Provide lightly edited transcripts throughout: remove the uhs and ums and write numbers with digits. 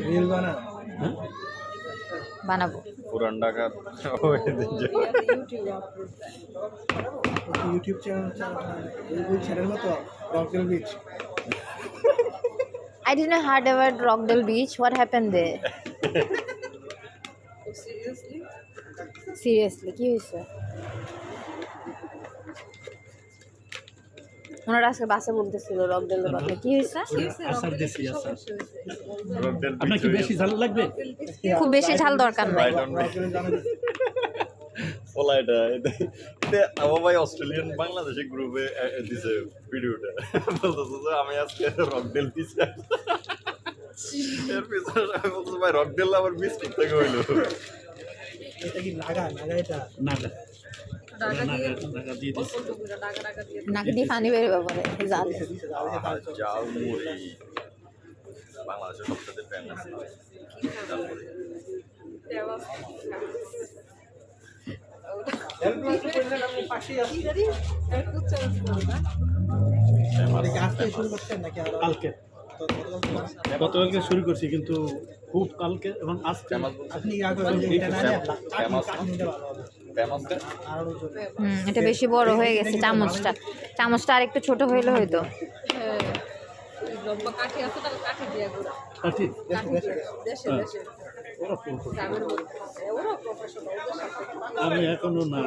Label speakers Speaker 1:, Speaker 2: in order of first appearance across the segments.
Speaker 1: Reel বানা
Speaker 2: হ্যাঁ
Speaker 3: বানাবো।
Speaker 4: পুরান ঢাকার
Speaker 1: ইউটিউব চ্যানেল মতো Rockdale beach.
Speaker 3: I didn't heard about Rockdale Beach. What happened there? Seriously, কি হয়েছে? ওনারা আজকে বাসে বলতেছিল রকডেলের কথা, কি হয়েছে?
Speaker 2: আসার দিছি আসার
Speaker 4: রকডেল
Speaker 2: আপনার কি বেশি ঝাল লাগবে?
Speaker 3: খুব বেশি ঝাল দরকার নাই।
Speaker 4: ওলা এটা আমার ভাই অস্ট্রেলিয়ান বাংলাদেশি গ্রুপে দিছে ভিডিওটা, বলতেছে যে আমি আজকে রকডেল পিছে এর পিছনে আমি বলছি ভাই রকডেল আবার বিচ থেকে হইলো।
Speaker 1: এটা কি লাগা এটা
Speaker 2: নাগা নাগা দিয়ে দিছি।
Speaker 3: নাকি দিয়ে পানি বের ব্যাপারে জাল।
Speaker 4: জাল মুড়ি বাংলাদেশের সবচেয়ে ফেমাস জাল মুড়ি।
Speaker 2: কালকে গতকালকে শুরু করছি কিন্তু খুব কালকে এবং আজকে
Speaker 1: আপনি
Speaker 3: এটা বেশি বড় হয়ে গেছে চামচটা আর একটু ছোট হইলে হয়তো।
Speaker 2: কাঠি আমি এখনো না,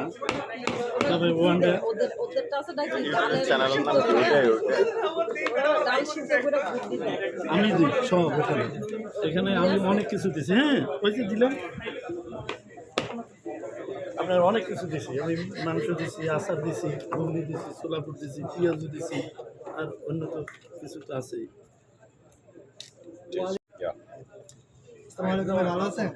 Speaker 2: তবে ওয়ানডে
Speaker 4: চ্যানেলের নাম ওইটাই
Speaker 2: আমি দিই সব এখানে আমি অনেক কিছু দিছি। হ্যাঁ ওই যে দিলাম আপনার অনেক কিছু দিছি, আমি মাংস দিছি, আচার দিছি, ঘুগনি দিছি, সোলাপুর দিছি, পেঁয়াজ দিছি, আর অন্য তো কিছু তো আছেই।
Speaker 1: ভালো আছেন?